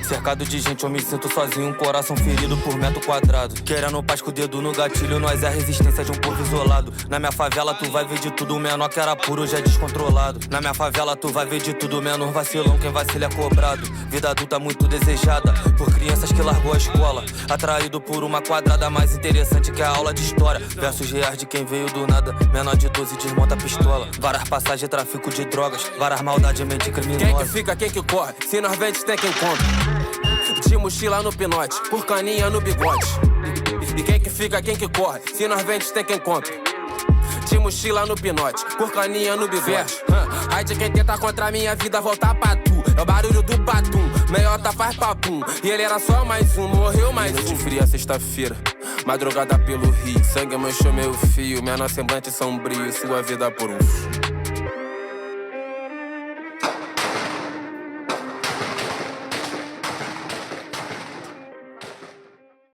Cercado de gente eu me sinto sozinho, um coração ferido por metro quadrado. Querendo paz com o dedo no gatilho, nós é a resistência de um povo isolado. Na minha favela tu vai ver de tudo, menor que era puro já é descontrolado. Na minha favela tu vai ver de tudo, menor vacilão, quem vacila é cobrado. Vida adulta muito desejada por crianças que largou a escola, atraído por uma quadrada mais interessante que a aula de história. Versos reais de quem veio do nada, menor de 12 desmonta a pistola. Várias passagens, tráfico de drogas, várias maldade, mente criminosa. Quem que fica, quem que corre, se nós vende tem quem compra. De mochila no pinote, por caninha no bigode. E quem que fica, quem que corre, se nós vende tem quem compra. De mochila no pinote, por caninha no bigode. Ai de quem tenta contra a minha vida voltar pra tu. É o barulho do patum, meiota faz papum. E ele era só mais um, morreu mais um. Noite fria, sexta-feira, madrugada pelo rio. Sangue manchou meu fio, menor semblante sombrio, sua vida por um.